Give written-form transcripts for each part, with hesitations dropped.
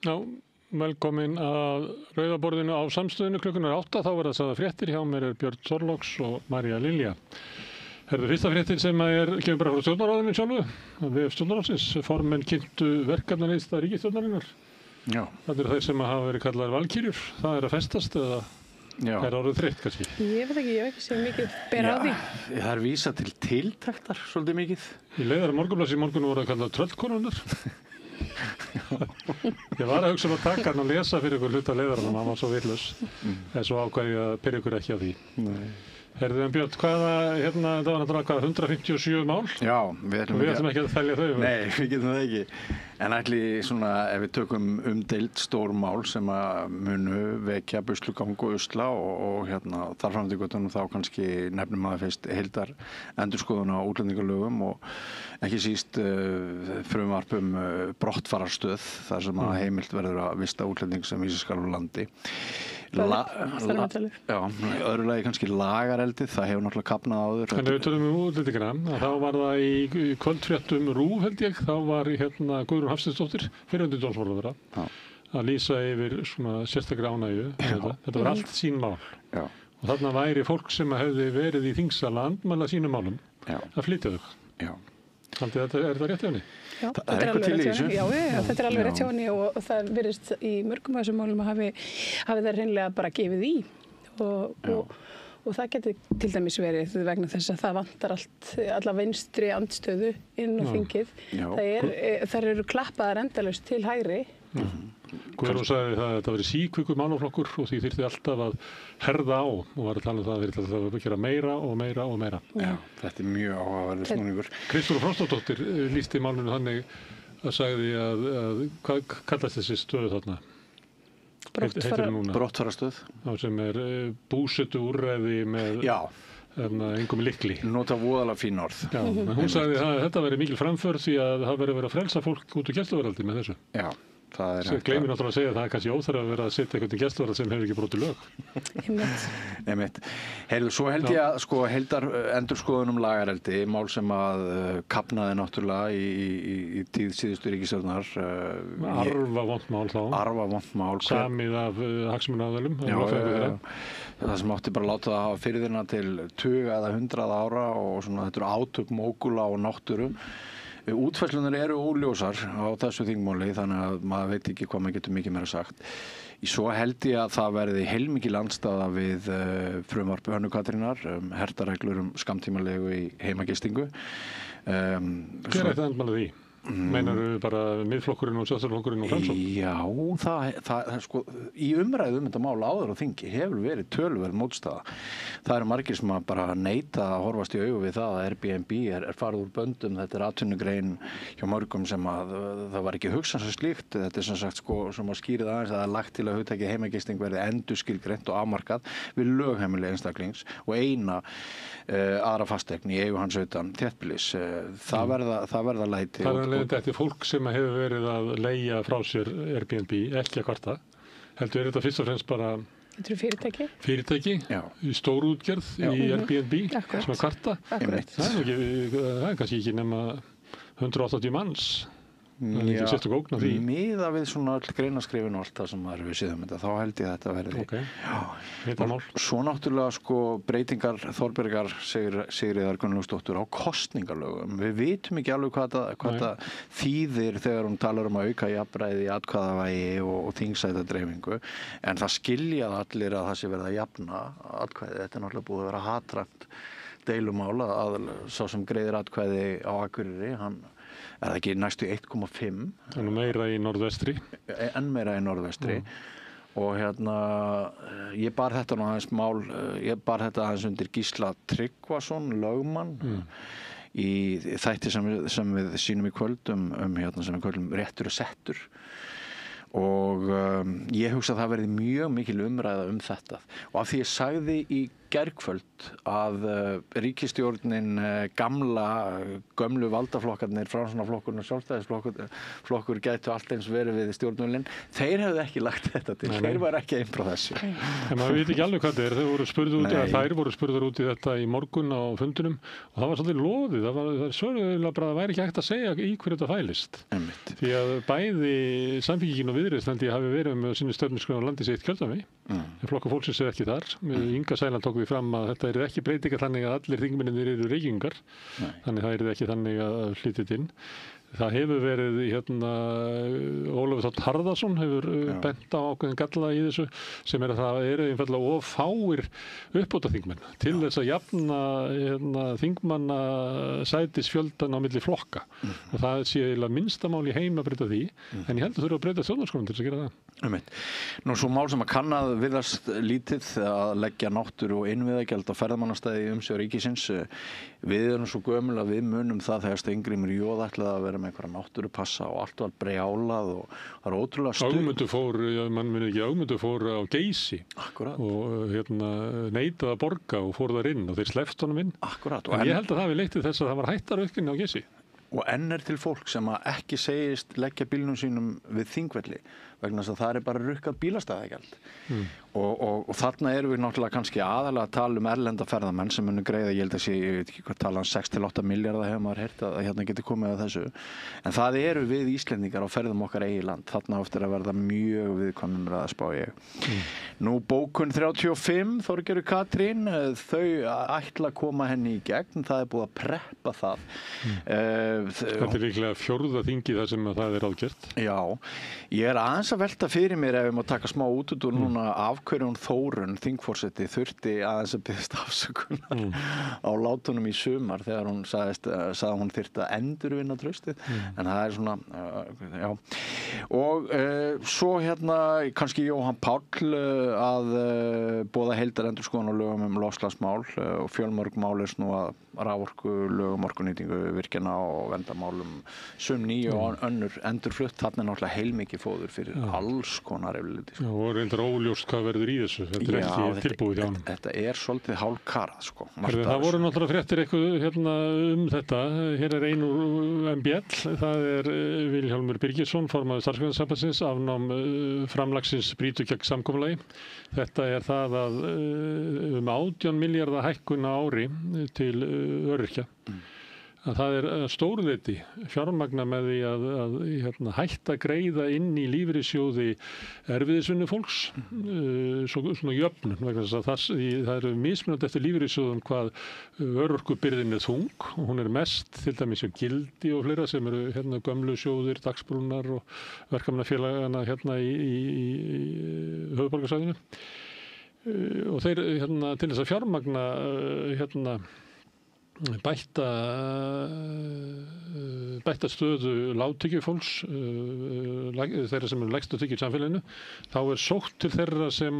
Já, velkomin að Rauðaborðinu á Samstöðinu klukkunar 8. Þá verða sagðar fréttir. Hjá mér Björn Þorláks og María Lilja. Herðu, fyrsta fréttin sem kemur bara frá stjórnarráðinu sjálfu. Við stjórnarráðsins formenn kynntu verkefnalista ríkisstjórnarinnar. Já. Það eru þeir sem hafa verið kallaðir valkyrjur. Það að festast eða er orðið þreytt kannski? Ég veit ekki, ég hef ekki séð mikið bera á því. Það er vísa til tiltektar svolítið mikið. Í leiðara Morgunblaðs í morgun voru að kalla tröllkonurnar. Ég var að hugsa að taka hann að lesa fyrir ykkur hluta leiðarann, hann var svo vitlaus. En svo ákvað ég að byrja ykkur ekki á því. Nei. Herðu, Björn, það var náttúrulega 157 mál? Já, við ætlum ekki að þelja þau. Nei, við getum það ekki. En ætli svona, ef við tökum umdeild stór mál sem að munu vekja buslugang og usla og þar fram til göttunum þá kannski nefnum maður fyrst heildar endurskoðun á útlendingalögum og ekki síst frumvarp brottfararstöð þar sem að heimilt verður að vista útlending sem vísa skal úr landi. Öðru lagi kannski lagareldið, það hefur náttúrulega kafnað áður. En ef við tölum útlendingana, þá var það í kvöldfréttum RÚV held ég, þá var Guðrún Hafsteinsdóttir, fyrrverandi dómsmálaráðherra, að lýsa yfir svona sérstakri ánægju. Þetta var allt sín mál. Já. Og þarna væri fólk sem hefði verið í þingsal að andmæla sínum málum að flytja þau. Já. Þannig er þetta rétt hjá henni? Já, þetta er alveg rétt hjá henni. Já, þetta er alveg rétt hjá henni og það virðist í mörgum af þessum málum að hafi það reynilega bara gefið í og það geti til dæmis verið vegna þess að það vantar alla vinstri andstöðu inn á þingið. Þær eru klappaðar endalaust til hægri. Guðrún sagði að þetta verið síkvikur málaflokkur og því þyrfti alltaf að herða á og var að tala um það að þyrfti alltaf að gera meira og meira og meira. Já, þetta er mjög áhugaverður snúningur. Kristján Frostadóttir lýsti málinu þannig að sagði að hvað kallast þessi stöðu þarna? Brottfarastöð. Sem er búsetuúrræði með engum lykli. Nota voðalega fín orð. Já, hún sagði að þetta verið mikil framför því að það verið að frelsa fólk út úr gæsluvarðhaldi með þessu. Já. Svo gleymir náttúrulega að segja að það er kannski óþarf að vera að setja eitthvað í gæsluvarðhald sem hefur ekki brotið lög. Einmitt. Heyrðu, svo held ég að heildar endurskoðun lagareldi, mál sem að kafnaði náttúrulega í tíð síðustu ríkisstjórnar. Arfavont mál þá. Arfavont mál. Samið af hagsmunaaðilum. Það sem átti bara að láta það hafa firðina til 20 eða 100 ára og svona þetta eru átök mógula og náttúru. Útfærslunar eru óljósar á þessu þingmáli þannig að maður veit ekki hvað maður getur mikið meira sagt. Svo held ég að það verði heilmikil andstaða við frumvarp Hönnu Katrínar, hertareglur skammtímalegu í heimagistingu. Hver er þetta andmælað í? Meinarðu bara Miðflokkurinn og Sjálfstæðisflokkurinn og Framsókn? Já, það sko, í umræðu þetta mál áður á þingi hefur verið töluverð mótstaða. Það eru margir sem að bara neita að horfast í augu við það að Airbnb er farið úr böndum. Þetta er atvinnugrein hjá mörgum sem að það var ekki hugsað sem slíkt. Þetta er sem sagt sko sem að skýrið aðeins að það er lagt til að hugtakið heimagisting verði endurskilgreint og afmarkað við lögheimili einstaklings og eina aðra fasteign í eigu hans utan þéttbýlis. Það verða læti. Þetta er fólk sem hefur verið að leigja frá sér Airbnb, ekki að kvarta. Heldur er þetta fyrst og fremst bara Þetta eru fyrirtæki? Fyrirtæki, í stórútgerð í Airbnb sem að kvarta. Það er kannski ekki nema 180 manns. Það er ekki sérstök ógn af því. Miðað við svona greinaskrifin og allt það sem maður við séðum þetta, þá held ég að þetta verði. Svo náttúrulega sko breytingar Þorbjargar Sigríðar Gunnlaugsdóttur á kosningalögum. Við vitum ekki alveg hvað það þýðir þegar hún talar um að auka jafnræði, atkvæðavægi og þingsætadreifingu. En það skilja allir að það sé verið að jafna atkvæði. Þetta er náttúrulega búið að vera hatramt deilumál að sá sem greiðir atkvæði á Akureyri, hann er það ekki næstu 1,5. En meira í norðvestri. En meira í norðvestri. Og ég bar þetta aðeins undir Gísla Tryggvason, lögmann, í þætti sem við sýnum í kvöld sem við kvöldum réttur og settur. Og ég hugsa að það verði mjög mikil umræða þetta. Og af því ég sagði í gærkvöld að ríkisstjórnin gömlu valdaflokkarnir, Framsóknarflokkurinn og Sjálfstæðisflokkur gætu allt eins verið við stjórnvölinn. Þeir hefðu ekki lagt þetta til. Þeir var ekki einn frá þessu. En maður veit ekki alveg hvað þetta er. Þær voru spurður út í þetta í morgun á fundunum og það var svolítið loðið. Það er svörðulega bara að það væri ekki hægt að segja í hverju þetta fælist. Því að bæði Samfylkingin og Viðreisn held ég hafi verið með sinni stjórnarskrá á landi sitt kjördæmi. Flokkur fólksins er ekki þar. Inga Sæland tók við fram að þetta er ekki breytingar þannig að allir þingmennirnir eru Reykvíkingar. Þannig það er ekki þannig að flytja inn. Það hefur verið Ólafur Þ. Harðarson hefur bent á ákveðin galla í þessu sem að það eru einfaldlega of fáir uppbótarþingmenn til þess að jafna þingmanna sætisfjöldan á milli flokka og það sé eiginlega minnsta mál í heim að breyta því en ég held að þurfa að breyta stjórnarskránni til þess að gera það. Nú svo mál sem að kannað virðast lítið að leggja náttúru og innviðagjald á ferðamannastæði í umsjá ríkisins. Við erum svo gömul að við munum það þegar Steingrímur J ætlaði að vera með einhverja náttúrupassa og allt var brjálað og það er ótrúlega Ögmundur fór á Geysi og neitaði að borga og fór þar inn og þeir slepptu honum inn. En ég held að það hafi leitt til þess að það var hættaraukinni á Geysi. Og enn er til fólk sem að ekki segist leggja bílnum sínum við Þingvelli vegna þess að það er bara rukkað bílastæðagjald. Og þarna erum við náttúrulega kannski aðalega að tala erlenda ferðamenn sem munu greiða, ég held að ég veit ekki hvað tala 6-8 milljarða hefur maður heyrt að hérna getur komið að þessu. En það eru við Íslendingar á ferðum okkar eigið land. Þarna eftir að verða mjög viðkvæmum að spá ég. Nú bókun 35, Þorgerður Katrín, þau ætla að koma henni í gegn. Það er búið að preppa það. Þetta er líklega 4. þingið þar sem það er ágert. Já, ég er aðeins að velta fyrir mér ef ég má taka smá útúr núna af hverju Þórunn, þingforseti, þurfti aðeins að biðjast afsökunar á látunum í sumar þegar hún sagði að hún þyrfti að endurvinna traustið. En það er svona, já. Og svo kannski Jóhann Páll að boða heildarendurskoðun á lögum loftslagsmál og fjölmörg mál er nú að raforku, lögum orkunýtingu, virkjana og verndarmálum sum ný og önnur endurflutt. Þarna er náttúrulega heilmikið fóður fyrir alls konar efliti. Já, og reyndar óljóst hvað verður í þessu. Þetta er ekki tilbúið hjá hann. Þetta er svolítið hálfkarað, Það voru náttúrulega fréttir eitthvað þetta. Hér er ein úr MBL. Það er Vilhjálmur Birgisson, formaður Starfsgreinasambandsins, afnám framlagsins brýtur gegn samkomulagi. Þetta er það að 18 milljarða hækkun á ári til öryrkja. Að það er stórleiti fjármagna með því að hætta að greiða inn í lífeyrissjóði erfiðisvinnu fólks, svona jöfnun, vegna þess að það eru mismunandi eftir lífeyrissjóðum hvað örorkubyrðin er þung og hún er mest til dæmis hjá Gildi og fleira sem eru gömlu sjóðir, Dagsbrúnar og verkamannafélagana í höfuðborgarsvæðinu og þeir til þess að fjármagna bætta stöðu lágtekjufólks, þeirra sem eru lægstu tekjur í samfélaginu, þá er sótt til þeirra sem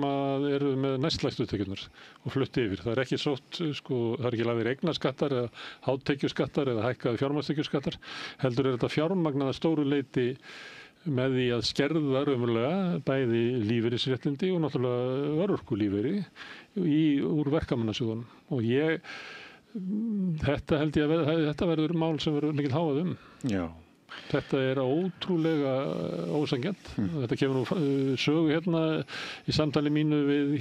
eru með næstlægstu tekjurnar og flutt yfir. Það er ekki sótt, það er ekki lagðir eignarskattar eða hátekjuskattar eða hækkaði fjármagnstekjuskattar, heldur er þetta fjármagnaða stóru leyti með því að skerða raunverulega bæði lífeyrisréttindi og náttúrulega örorkulífeyri úr verkamannasjóðunum. Og þetta held ég að þetta verður mál sem verður mikil háað Já. Þetta er ótrúlega ósanngjarnt. Þetta kemur nú sögu í samtali mínu við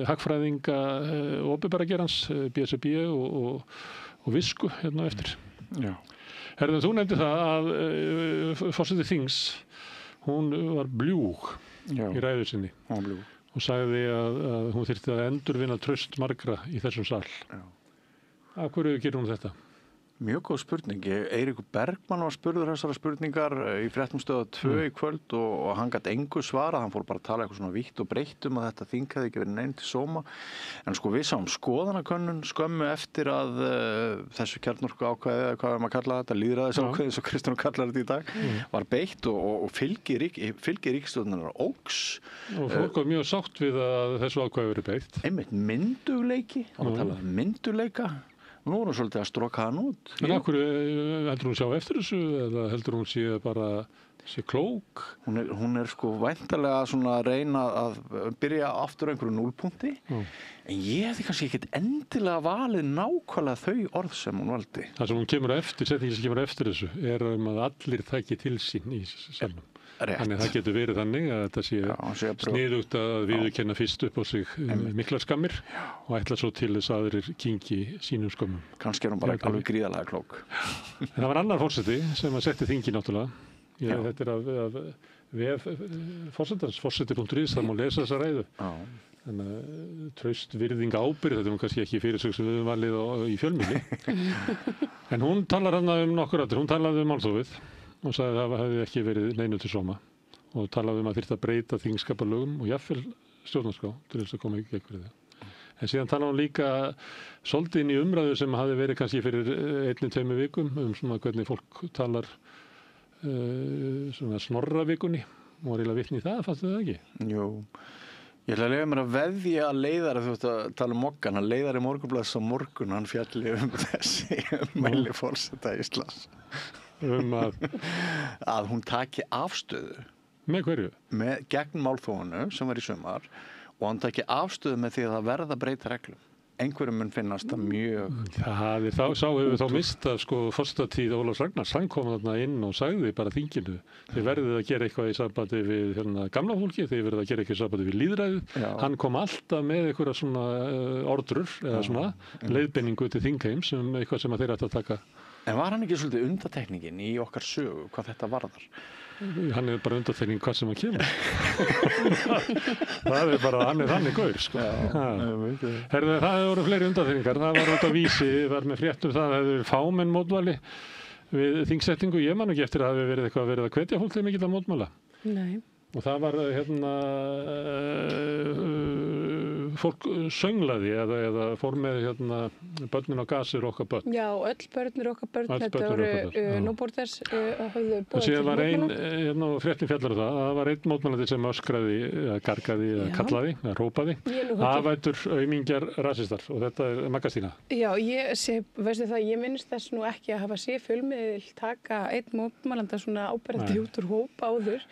hagfræðinga opinbera geirans, BSRB og Visku eftir. Já. Herðan, þú nefndi það að forseti þings, hún var bljúg í ræðu sinni og sagði að hún þyrfti að endurvinna traust margra í þessum sal. Já. Af hverju gerir hún þetta? Mjög góð spurning. Eiríkur Bergmann var spurður þessara spurningar í Fréttum-stöð 2 í kvöld og hann gat engu svarað. Hann fór bara að tala eitthvað svona vítt og breytt að þetta þing hefði ekki verið neinn til sóma. En við sáum skoðanakönnun skömmu eftir að þessu kjarnorkuákvæði, eða hvað maður kalla þetta, lýðræðisákvæði, eins og Kristján kallar þetta í dag, var beitt og fylgi ríkisstjórnarinnar óx. Og fólk var mjög sátt við að þessu ákvæði verið beitt. Einmitt myndugleiki, það var að tala um myndugleika. Nú svolítið að stroka hann út. En af hverju heldur hún sjá eftir þessu eða heldur hún sé bara Sé klók. Hún sko væntanlega svona að reyna að byrja aftur einhverju núlpunkti, en ég hefði kannski ekkert endilega valið nákvæmlega þau orð sem hún valdi. Það sem hún kemur eftir, setningin sem kemur eftir þessu, að allir taki til sín í salnum. Þannig það getur verið þannig að þetta sé sniðugt að viðurkenna fyrst upp á sig miklar skammir og ætla svo til þess að aðrir kyngi sínum skömmum. Kannski hún bara alveg gríðarlega klók. En það var annar forseti sem að setti þingi náttúrulega. Þetta af vef forsetans, forseti.is, það má lesa þessa ræðu. Þannig að traust, virðing, ábyrgð, þetta kannski ekki fyrirsögn sem við höfum valið í fjölmiðli. En hún talar hann nokkur atriði, hún talaði málþófið og sagði að það hefði ekki verið neinu til sóma og talaði að þyrfti að breyta þingskapalögum og jafnvel stjórnarskrá til þess að koma ekki gegn fyrir það. En síðan talaði hún líka svolítið inn í umræðu sem hafi verið kannski fyrir 1-2 vikum svona hvernig fólk talar svona snorravikunni og var eiginlega vitni í það, fannstu það ekki? Jú, ég ætla að leyfa mér að veðja að leiðari, þú ert að tala Moggan, að leiðari Morgunblaðs á morgun, hann fjalli þessi mæli forseta Íslands að hún taki afstöðu. Með hverju? Gegn málþófinu sem var í sumar og hann taki afstöðu með því að það verða breyta reglum. Einhverjum mun finnast það mjög... Hefur þá mistað forsetatíð Ólafs Ragnars, hann kom þarna inn og sagði bara þinginu, þið verðið að gera eitthvað í sambandi við gamla fólki, þið verðið að gera eitthvað í sambandi við lýðræðið. Hann kom alltaf með einhverja svona ordrur eða svona leiðbeiningu til þingheims eitthvað sem þeir ættu að taka. En var hann ekki svolítið undantekningin í okkar sögu, hvað þetta varðar? Hann bara undantekning hvað sem hann kemur. Það bara, hann þannig gaur, sko. Herðu, það voru fleiri undantekningar. Það var út á Vísi, var með fréttum það að það hefði fámenn mótmæli við þingsetningu. Ég man ekki eftir að það hefði verið eitthvað verið að hvetja fólk til mikið að mótmæla. Nei. Og það var fólk sönglaði eða fór með börnin á gasi okkar börn. Já, öll börnir okkar börn, þetta voru núborðers höfðu búið til mótmæla. Og síðan var ein, fréttin fjallar það var einn mótmælandi sem öskraði, gargaði, kallaði, rópaði. Afætur, aumingjar, rasistar og þetta er Magga-Stína. Já, veistu það, ég minnist þess nú ekki að hafa séð fjölmiðil taka einn mótmælanda svona áberandi út úr hóp áður.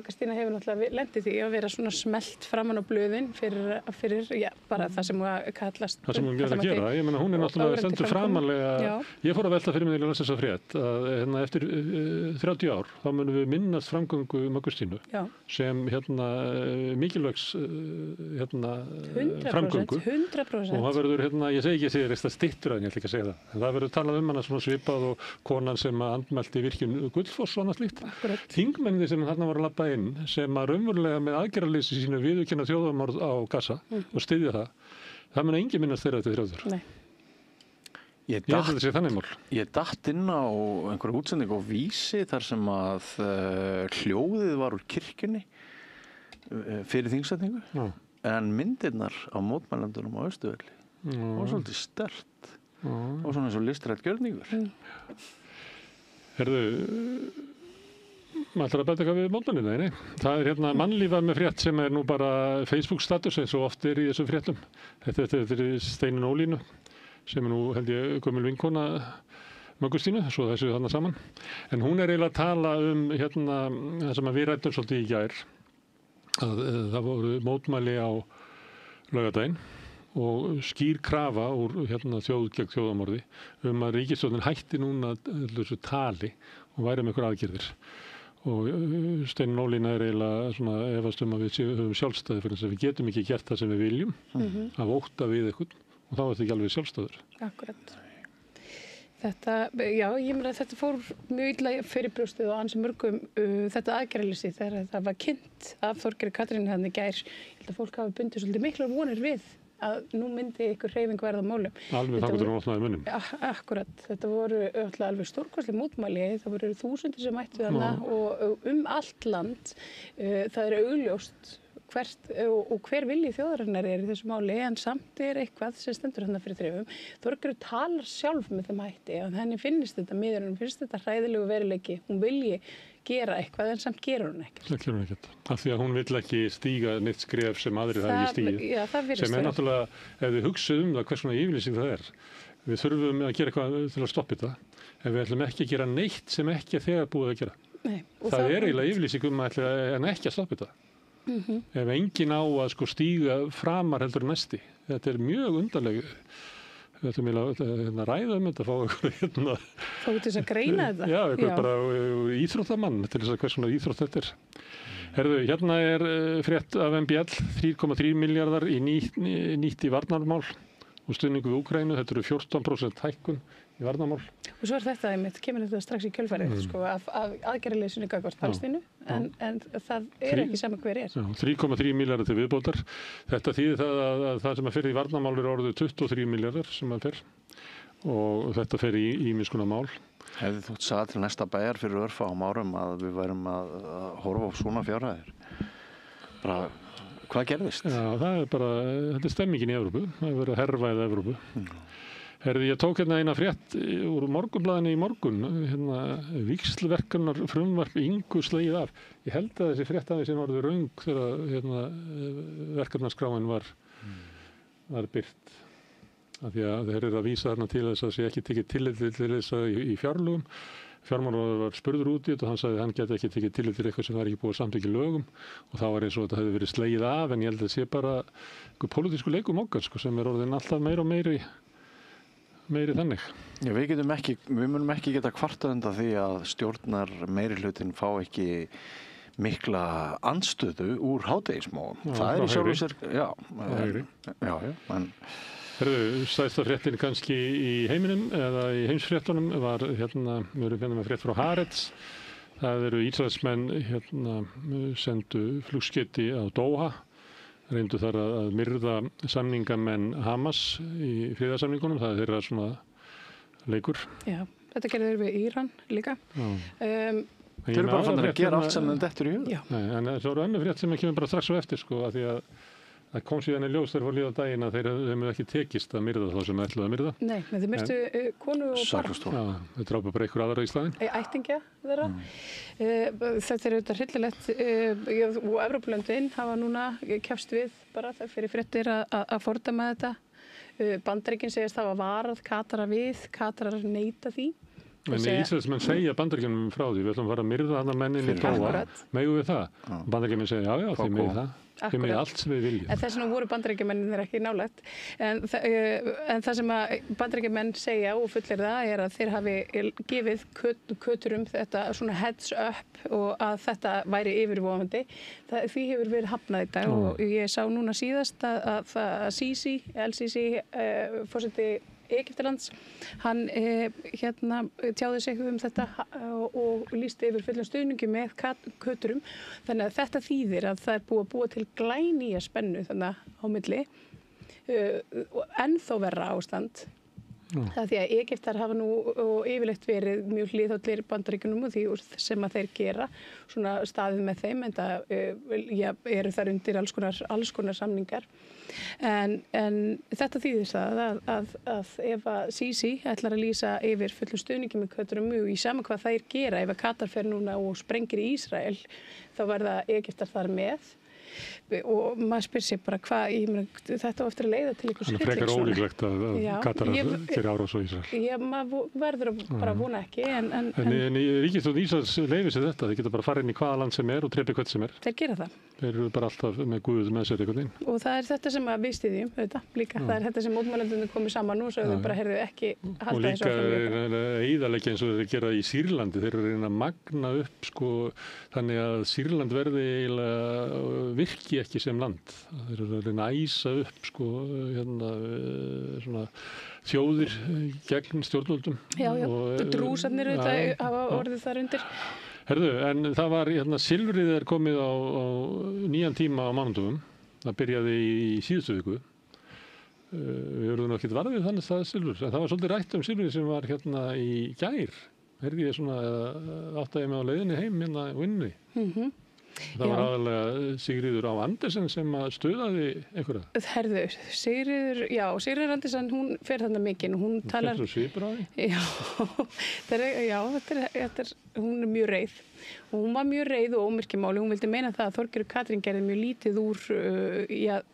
Magga-Stína hefur náttúrulega lendið því að vera svona smelt framan á blöðin fyrir bara það sem hún kallast. Það sem hún getur að gera. Ég meina hún er náttúrulega stendur framanlega. Ég fór að velta fyrir mig að lesa þessa frétt að eftir 30 ár þá munum við minnast framgöngu Magga-Stínu sem mikilvægs framgöngu. 100%. Og það verður ég segi ekki að það er styttur en ég ætla ekki að segja það. En það verður talað hana svona svipað og konan sem andmælti virkjun Gullfoss og annað slíkt. Þingmennirnir sem þarna voru að labba inn sem að raunverulega með aðgerðarleysi sínu viðurkenna þjóðarmorð á Gaza og styðja það mun engin minnast þeirra til 30 ár. Nei. Ég held að þetta sé þannig mál. Ég datt inn á einhverja útsendingu á Vísi þar sem að hljóðið var úr kirkjunni fyrir þingsetningu en myndirnar á mótmælendunum á Austurvelli var svolítið sterkt og svona eins og listrætt gjörningur. Herðu maður ætlar að bæta eitthvað við mótmælina, nei. Það er mannlífað með frétt sem er nú bara Facebook status eins og oft er í þessum fréttum. Þetta er Steinunn Ólínu sem er nú held ég gömul vinkona Magga-Stínu, svo þessu þarna saman. En hún er eiginlega að tala það sem við ræddum svolítið í gær að það voru mótmæli á laugardaginn og skýr krafa úr þjóð gegn þjóðamorði að ríkisstjórnin hætti núna þessu tali og væri með einhver aðgerðir. Og Steinunn Ólína er eiginlega svona efast að við höfum sjálfstæði fyrir þess að við getum ekki gert það sem við viljum af ótta við eitthvað og þá er þetta ekki alveg sjálfstæður. Akkurat. Ég meina að þetta fór mjög illa fyrir brjóstið og ansi mörgum þetta aðgerðarleysi þegar það var kynnt af Þorgerði Katrínu þarna í gær. Ég held að fólk hafi bundið svolítið miklar vonir við að nú myndi ykkur hreyfing verða á málum. Alveg þannig að hún opnaði munninn. Akkurat. Þetta voru alveg stórkostleg mótmæli. Það voru þúsundir sem mættu þarna og allt land. Það er augljóst hvert og hver vilji þjóðarinnar er í þessu máli en samt er eitthvað sem stendur þarna fyrir þrifum. Þorgerður talar sjálf með þeim hætti að henni finnist þetta miður, henni finnst þetta hræðilegu veruleiki. Hún vilji gera eitthvað en samt gerur hún ekkert. Það gerur hún ekkert. Af því að hún vill ekki stíga neitt skref sem aðrir hafi ekki stígið. Já, það virðist sem er náttúrulega, ef við hugsaðum það hvers konar yfirlýsing það er. Við þurfum að gera eitthvað til að stoppa þetta en við ætlum ekki að gera neitt sem ekki er þegar búið að gera. það er eiginlega yfirlýsing en ekki að stoppa þetta. Ef enginn á að sko stíga framar heldur næsti. Þetta er mjög undarleg. Þetta er mjög ræða þetta, fá eitthvað Fá til þess að greina þetta? Já, eitthvað bara íþróttamann til þess að hvers svona íþrótt þetta er. Herðu, hérna er frétt af MBL, 3,3 milljarðar í nýtt í varnarmál og stuðningu við Úkraínu, þetta eru 14% hækkun í varnarmál. Og svo þetta kemur þetta strax í kjölfarið, sko, af aðgerðarleysinu gagnvart Palestínu, en það er ekki sama hver er. 3,3 milljarðar til viðbótar. Þetta þýðir það að það sem að fer í varnarmál er orðið 23 milljarðar sem að fer og þetta fer í ýmiss konar mál. Hefði þú sagði til næsta bæjar fyrir örfáum árum að við værum að horfa á svona fjárhæðir? Bara, hvað gerðist? Já, það er bara, þetta er stemmingin í Evrópu. Það er verið að hervæða Evrópu. Herði, ég tók hérna eina frétt úr Morgunblaðinu í morgun, hérna, víxlverkunar frumvarp Ingu slegið af. Ég held að þessi frétt aðeins sem orðið röng þegar hérna, verkefnaskráin var birt. Af því að þeir eru að vísa þarna til þess að sé ekki tekið tillit til þess að í fjárlögum. Fjármálaráðherra var spurður út í þetta og hann sagði að hann geti ekki tekið tillit til eitthvað sem var ekki búið að samþykkja í lögum og þá var eins og þetta hefði verið slegið af en ég held að það sé bara einhver pólitísku leikum okkar sko, sem er orðin alltaf meiri og meiri þannig. Já, við munum ekki geta kvartað undan því að stjórnar meirihlutin fá ekki mikla andstöðu úr hádegismóum. Það er í sjálfu sér, en stærsta fréttin kannski í heiminum eða í heimsfréttunum var hérna, við erum hérna með frétt frá Haaretz. Það eru Ísraelsmenn hérna sendu flugskeyti á Doha, reyndu þar að myrða samningamenn Hamas í friðarsamningunum, það er þeirra svona leikur. Já, þetta gerður við Íran líka. Þeir eru bara fann að gera allt sem þeim dettur í hug. Nei, en það eru önnur frétt sem kemur bara strax á eftir sko, að því að það kom síðan í ljós þegar fór líða daginn að þeir hefðu ekki tekist að myrða þá sem ætluðu að myrða. Nei, þeir myrtu konu og barn. Já, þeir drápa bara einhver aðra í staðinn. Ættingja þeirra. Þetta er auðvitað hryllilegt og Evrópulöndin hafa núna kefst við bara fyrir fréttir að fordæma þetta. Bandaríkin segist hafa varað Katara við, Katarar neita því. En Ísraelsmenn segja Bandaríkjunum frá því, við ætlum að fara að myrða hann að mennin í Doha. Megum við það? Bandaríkjunum segja, já, þið megið það. Þið megið allt sem við viljum. En þess vegna voru Bandaríkjumennir ekki nálægt. En það sem að Bandaríkjumenn segja og fullir það er að þeir hafi gefið köturum þetta svona heads up og að þetta væri yfirvofandi. Því hefur verið hafnað í dag og ég sá núna síðast að Sisi, El-Sisi, forseti Egyptalands, hann hérna tjáði sig þetta og lýsti yfir fullum stuðningi með köturum. Þannig að þetta þýðir að það er búið að búa til glænýja spennu þannig á milli ennþá verra ástand. Það því að Egyptar hafa nú yfirleitt verið mjög hliðhollir Bandaríkjunum og því sem að þeir gera svona staðið með þeim en það eru þar undir alls konar samningar. En þetta þýðir það að ef að Sisi ætlar að lýsa yfir fullum stuðningi með köturum í sama hvað þær gera, ef að Katar fer núna og sprengir í Ísrael þá verða Egyptar þar með og maður spyr sér bara þetta á eftir að leiða til ykkur skilling. Þannig frekar ólíklegt að Katar fyrir árás á Ísrael. Já, maður verður bara vona ekki. En ríkisstjórn Ísraels leyfir sér þetta, þeir geta bara fara inn í hvaða land sem er og trepi hvert sem er. Þeir gera það. Þeir eru bara alltaf með Guð með sér einhvern veginn. Og það er þetta sem við styðjum, líka. Það er þetta sem mótmælendurnir komið saman og sögðu bara, heyrðu ekki halda þessu áfram. Og líka eyðileggja eins og þeir gera í Sýrlandi. Þeir eru að reyna að magna upp sko, þannig að Sýrland verði virki ekki sem land. Þeir eru að reyna að æsa upp sko, svona þjóðir gegn stjórnvöldum. Já, drúsarnir hafa orðið þar undir. Herðu, en það var, silfrið er komið á nýjan tíma á mánudögum. Það byrjaði í síðustu viku. Við verðum ekki varðið þannig það silfur. En það var svolítið rætt silfrið sem var í gær. Herði ég áttaði mig á leiðinni heim vinnunni. Það var aðalega Sigríður Á Andersen sem stuðaði einhverja. Herðu, Sigríður Andersen, hún fer þarna mikinn. Hún talar... Hún svipur á því? Já, hún er mjög reið. og hún var mjög reið og ómyrkjumáli. Hún vildi meina það að Þorgerður Katrín gerði mjög lítið úr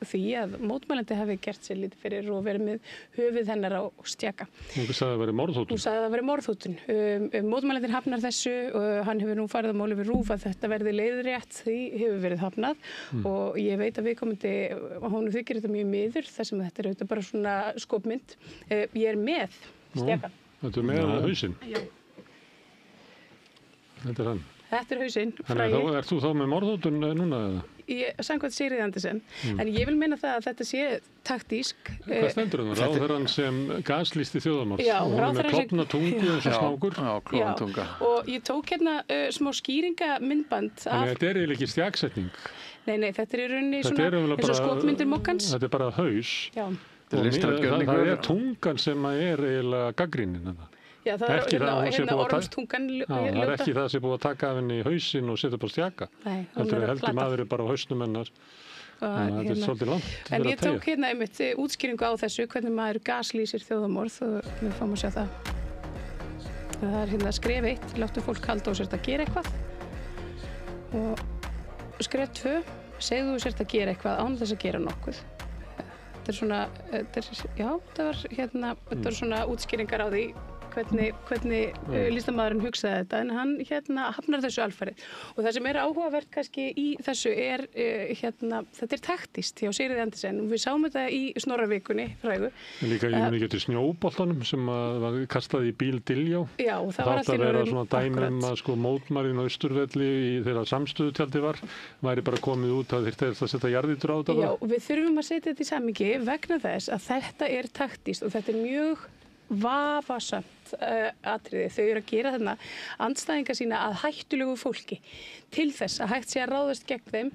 því að mótmælandi hafi gert sér lítið fyrir og verið með höfuð hennar á stjaka. Hún sagði að það væri morðhótun. Hún sagði að það væri morðhótun. Mótmælandinn hafnar þessu og hann hefur nú farið á máli við RÚV að þetta verði leiðrétt, því hefur verið hafnað og ég veit að viðkomandi, honum þykir þetta mjög miður þar sem þetta er auðvitað bara svona skopmynd. Ég er með stjakan. Þetta er með hausinn? Já. Þetta er hann? Þetta er hausinn. Þannig að ert þú þá með morðhótun núna eða? Samkvæmt Sigríði Andersen. En ég vil meina það að þetta sé taktísk. Hvað stendur það? Ráðherrann sem gaslýsti þjóðarmorð. Já, og hún er með klofna tungu eins og snákur. Já, klofna tunga. Og ég tók hérna smá skýringamyndband. Þannig að þetta er eiginlega ekki stjaksetning. Nei, þetta er í rauninni svona eins og skopmyndir mokkans. Þetta er bara haus. Já. Það er tungan sem er eiginlega gagnrýnin. Já, það er hérna ormstungan. Það er ekki það sem er búið að taka af henni í hausinn og setja upp á stjaka. Nei, heldur maður bara á hausnum hennar. Þetta er svolítið langt. En ég tók hérna einmitt útskýringu á þessu, hvernig maður gaslýsir þjóðarmorð og við fáum að sjá það. Það er hérna skref 1, láttu fólk halda á sér að gera eitthvað. Og skref 2, segðu þú sér að gera eitthvað án þess að gera nokkuð. Þetta er svona, þetta var svona útskýringar á því hvernig listamaðurinn hugsaði þetta, en hann hafnar þessu alfarið. Og það sem er áhugavert kannski í þessu er, þetta er taktískt hjá Sigríði Andersen. Við sáum þetta í Snorravikunni frægu. En líka ég muni getur snjóboltanum sem var kastað í bíl Diljá. Já, og það var alltaf vera svona dæmum að sko mótmælin á Austurvelli þegar samstöðutjaldi væri bara komið út að þeir að setja jarðýtur á þetta. Já, og við þurfum að setja þetta í samhengi vegna þess að þetta er taktískt og þetta er mjög vafasamt atriði. Þau eru að gera þarna andstæðinga sína að hættulegu fólki til þess að hægt sé að ráðast gegn þeim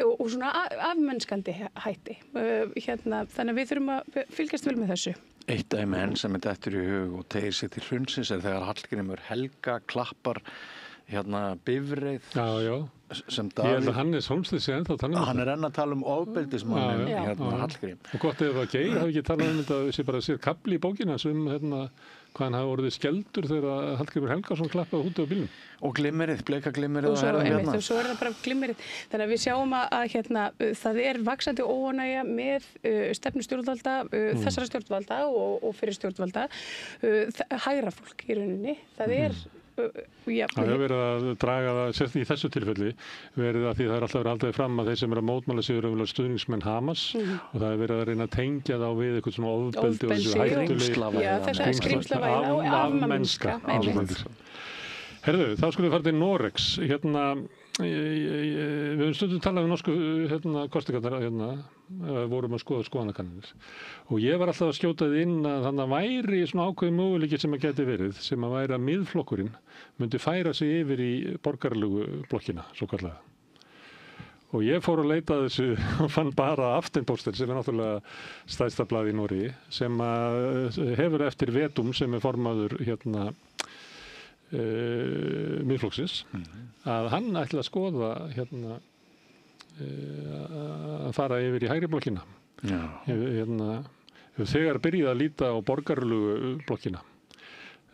og svona afmennskandi hætti. Þannig að við þurfum að fylgjast vel með þessu. Eitt dæmi enn sem er dettur í hug og tegir sig til hrunsins er þegar Hallgrímur Helga klappar bifreið sem Davíð. Ég held að Hannes Hólmsteinn sé ennþá þannig. Hann er enn að tala ofbeldismanninn Hallgrím. Og gott ef það Geir hafi ekki talað þetta, sé bara sér kapli í bókina sem hvað hann hafi orðið skeldur þegar Hallgrímur Helgason klappaði húti á bílnum. Og glimmerið, bleika glimmerið. Og svo er það bara glimmerið. Þannig að við sjáum að það er vaxandi óánægja með stefnu stjórnvalda, þessara stjórnvalda og fyrir stjórnvalda, hægra fólk í rauninni. Það er Það hefur verið að draga það, sérstaklega í þessu tilfelli, verið að því það er alltaf verið aldrei fram að þeir sem eru að mótmæla sig eru stuðningsmenn Hamas og það hefur verið að reyna að tengja þá við eitthvað svona ofbeldi og þessu hættuleg skrimslavæða og afmennska. Herðu, þá skulum við fara til Noregs. Við höfum stundum talað um norsku kosningarnar, vorum að skoða skoðanakannanir og ég var alltaf að skjóta þið inn að þannig væri svona ákveðin möguleiki sem að geti verið, sem að væri að miðflokkurinn myndi færa sig yfir í borgaralegu blokkina, svo kallaða. Og ég fór að leita þessu og fann bara Aftenposten sem er náttúrulega stærsta blað í Noregi sem að hefur eftir Vedum sem er formaður miðflokksins að hann ætla að skoða að fara yfir í hægri blokkina. Hefur þegar byrjað að líta á borgaralegu blokkina,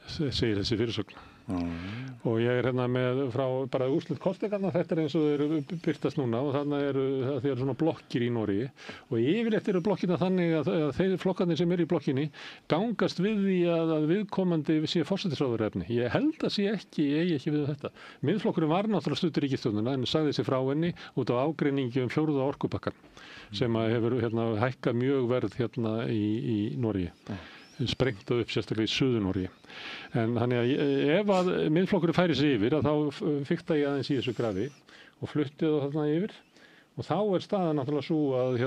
segir þessi fyrirsögn. Og ég er með frá bara úrslit kosningarna, þetta er eins og þau eru byrtast núna og þannig eru svona blokkir í Noregi og yfirleitt eru blokkina þannig að þeir flokkarnir sem eru í blokkinni gangast við því að viðkomandi sé forsætisráðherraefni. Ég held að sé ekki við þetta. Miðflokkurinn var náttúrulega stuttur ríkisstjórnina en sagði sig frá henni út á ágreiningi um 4. orkupakkann sem hefur hækkað mjög verð í Noregi. Sprengtað upp sérstaklega í Suður-Noregi. En þannig að ef að miðflokkurinn færi sig yfir að þá fikta ég aðeins í þessu grafi og flutti það þarna yfir og þá er staðan náttúrulega svo að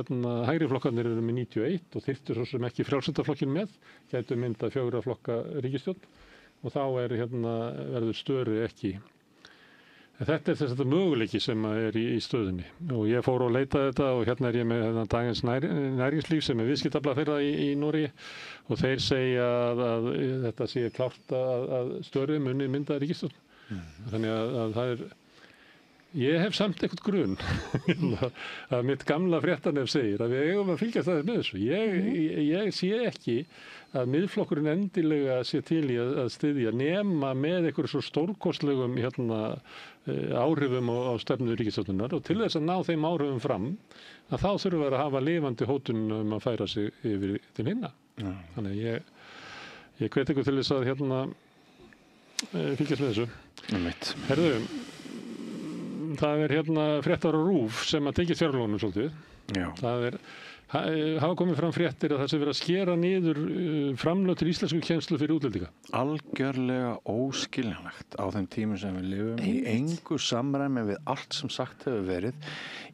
hægri flokkarnir eru með 91 og þyrftu svo sem ekki frjálslyndaflokkinn með, gætu myndað 4 flokka ríkisstjórn og þá verður Störi ekki. Þetta er þess að möguleiki sem er í stöðunni og ég fór og leitaði þetta og er ég með Dagens Næringslíf sem er viðskiptablað þeirra í Noregi og þeir segja að þetta sé klárt að Störi muni mynda ríkisstjórn. Þannig að það er, Ég hef samt eitthvað grunn að mitt gamla fréttanef segir að við eigum að fylgjast aðeins með þessu. Ég sé ekki að miðflokkurinn endilega sé til í að styðja nema með einhverju svo stórkostlegum áhrifum á stefnu ríkisstjórnarinnar og til þess að ná þeim áhrifum fram að þá þurfum við að hafa lifandi hótun að færa sig yfir til hinna. Þannig að ég hvet ykkur til þess að fylgjast með þessu. Herðu, það fréttar á RÚV sem að tekið fjárlónum svolítið. Já. Það hafa komið fram fréttir að það sé verið að skera niður framlög til íslensku kennslu fyrir útlendinga. Algjörlega óskiljanlegt á þeim tímum sem við lifum í engu samræmi við allt sem sagt hefur verið.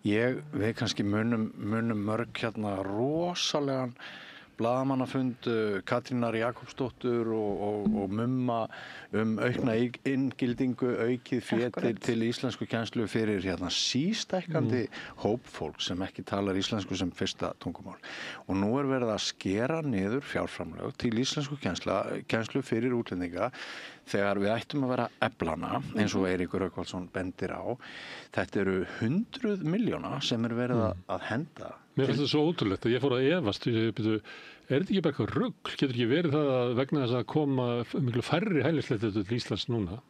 Við kannski munum mörg rosalegan blaðamannafund Katrínar Jakobsdóttur og Mumma aukna inngildingu, aukið fé til íslensku kennslu fyrir sístækkandi hópfólk sem ekki talar íslensku sem fyrsta tungumál. Og nú verið að skera niður fjárframlög til íslensku kennslu fyrir útlendinga þegar við ættum að vera eflana, eins og Eiríkur Rögnvaldsson bendir á. Þetta eru 100 milljóna sem verið að henda. Mér finnst það svo ótrúlegt að ég fór að efast. Er þetta ekki bara eitthvað rugl? Getur ekki verið það að vegna þess að koma miklu færri hælisleitendur til Íslands núna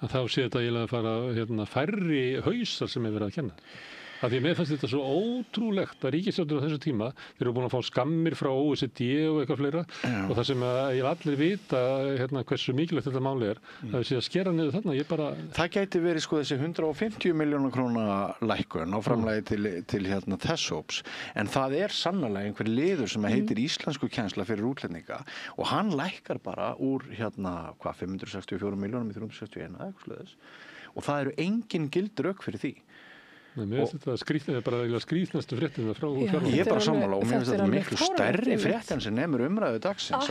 að þá sé þetta eiginlega að fara færri hausar sem verið að kenna? Af því að mér fannst þetta svo ótrúlegt að ríkisstjórnir á þessu tíma, þeir eru búin að fá skammir frá OECD og eitthvað fleira og það sem allir vita hversu mikilvægt þetta máli að við séum að skera niður þarna. Það gæti verið þessi 150 milljóna króna lækkun á framlagi til þess hóps, en það sannarlega einhver liður sem heitir íslensku kennsla fyrir útlendinga og hann lækkar bara úr 564 milljónum í 361 eitthvað svoleiðis og það eru engin gild rök fyrir því. Mér finnst þetta bara skrýtnastu fréttina frá fjármálum. Ég bara sammála og mér finnst þetta miklu stærri frétt sem nemur umræðu dagsins.